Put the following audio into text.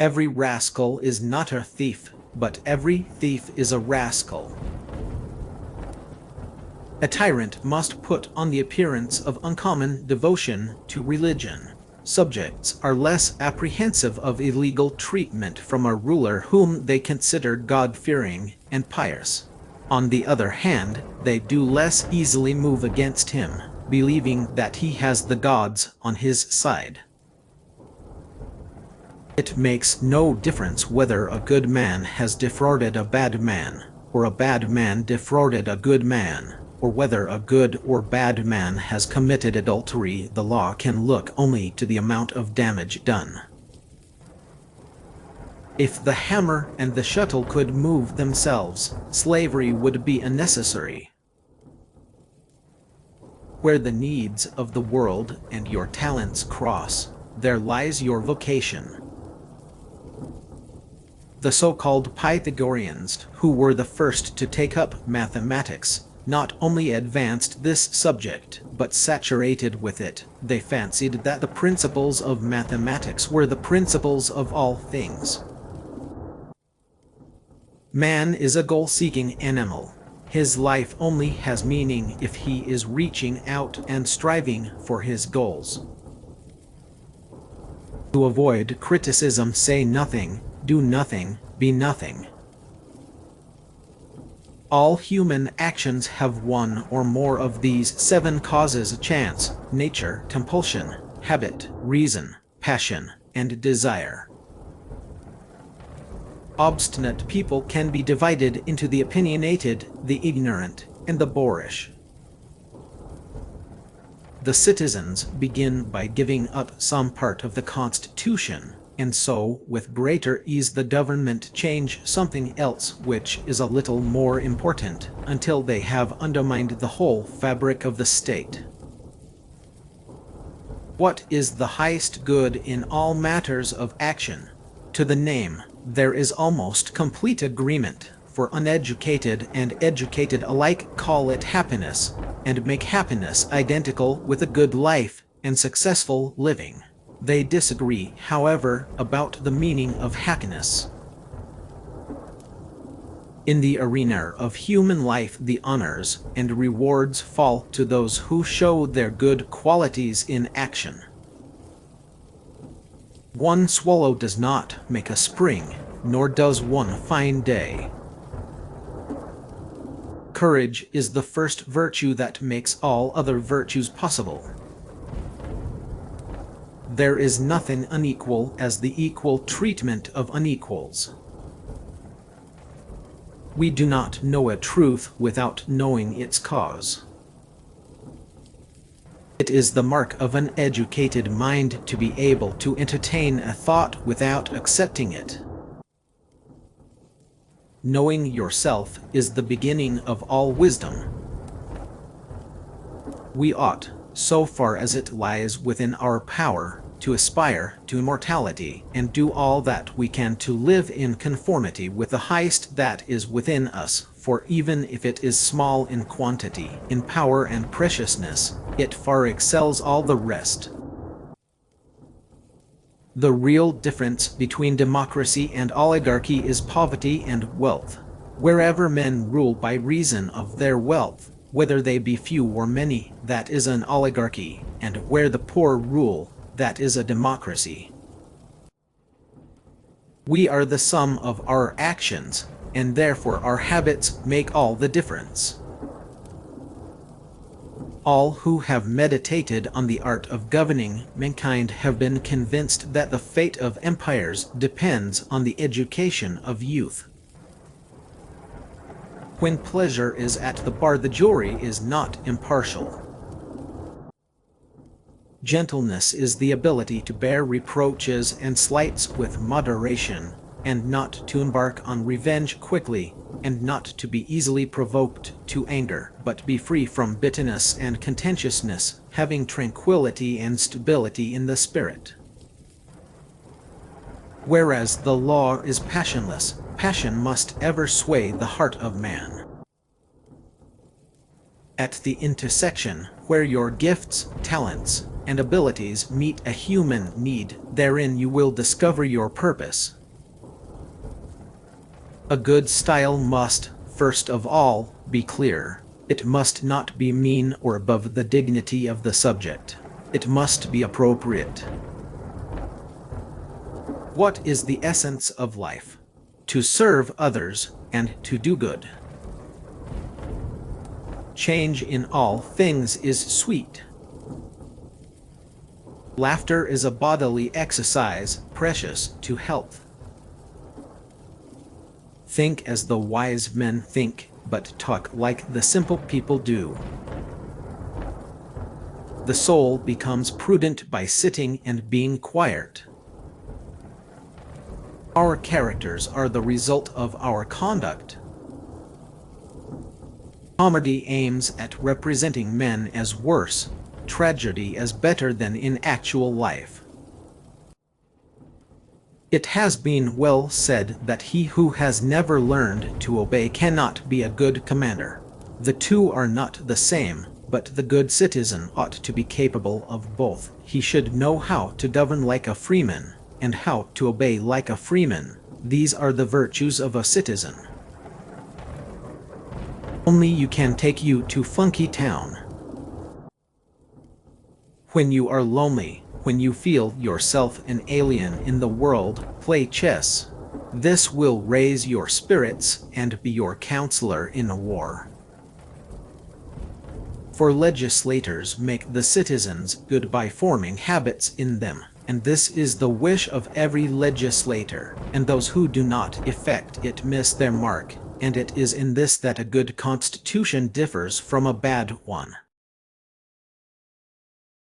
Every rascal is not a thief, but every thief is a rascal. A tyrant must put on the appearance of uncommon devotion to religion. Subjects are less apprehensive of illegal treatment from a ruler whom they consider God-fearing and pious. On the other hand, they do less easily move against him, believing that he has the gods on his side. It makes no difference whether a good man has defrauded a bad man, or a bad man defrauded a good man, or whether a good or bad man has committed adultery. The law can look only to the amount of damage done. If the hammer and the shuttle could move themselves, slavery would be unnecessary. Where the needs of the world and your talents cross, there lies your vocation. The so-called Pythagoreans, who were the first to take up mathematics, not only advanced this subject, but saturated with it. They fancied that the principles of mathematics were the principles of all things. Man is a goal-seeking animal. His life only has meaning if he is reaching out and striving for his goals. To avoid criticism, say nothing, do nothing, be nothing. All human actions have one or more of these 7 causes: chance, nature, compulsion, habit, reason, passion, and desire. Obstinate people can be divided into the opinionated, the ignorant, and the boorish. The citizens begin by giving up some part of the Constitution, and so, with greater ease, the government change something else which is a little more important, until they have undermined the whole fabric of the state. What is the highest good in all matters of action? To the name, there is almost complete agreement, for uneducated and educated alike call it happiness, and make happiness identical with a good life and successful living. They disagree, however, about the meaning of happiness. In the arena of human life, the honors and rewards fall to those who show their good qualities in action. One swallow does not make a spring, nor does one fine day. Courage is the first virtue that makes all other virtues possible. There is nothing unequal as the equal treatment of unequals. We do not know a truth without knowing its cause. It is the mark of an educated mind to be able to entertain a thought without accepting it. Knowing yourself is the beginning of all wisdom. We ought, so far as it lies within our power, to aspire to immortality, and do all that we can to live in conformity with the highest that is within us, for even if it is small in quantity, in power and preciousness, it far excels all the rest. The real difference between democracy and oligarchy is poverty and wealth. Wherever men rule by reason of their wealth, whether they be few or many, that is an oligarchy, and where the poor rule, that is a democracy. We are the sum of our actions, and therefore our habits make all the difference. All who have meditated on the art of governing mankind have been convinced that the fate of empires depends on the education of youth. When pleasure is at the bar, the jury is not impartial. Gentleness is the ability to bear reproaches and slights with moderation, and not to embark on revenge quickly, and not to be easily provoked to anger, but be free from bitterness and contentiousness, having tranquility and stability in the spirit. Whereas the law is passionless, passion must ever sway the heart of man. At the intersection, where your gifts, talents, and abilities meet a human need, therein you will discover your purpose. A good style must, first of all, be clear. It must not be mean or above the dignity of the subject. It must be appropriate. What is the essence of life? To serve others and to do good. Change in all things is sweet. Laughter is a bodily exercise, precious to health. Think as the wise men think, but talk like the simple people do. The soul becomes prudent by sitting and being quiet. Our characters are the result of our conduct. Comedy aims at representing men as worse, tragedy as better than in actual life. It has been well said that he who has never learned to obey cannot be a good commander. The two are not the same, but the good citizen ought to be capable of both. He should know how to govern like a freeman, and how to obey like a freeman. These are the virtues of a citizen. Only you can take you to Funky Town. When you are lonely, when you feel yourself an alien in the world, play chess. This will raise your spirits and be your counselor in a war. For legislators make the citizens good by forming habits in them, and this is the wish of every legislator, and those who do not effect it miss their mark, and it is in this that a good constitution differs from a bad one.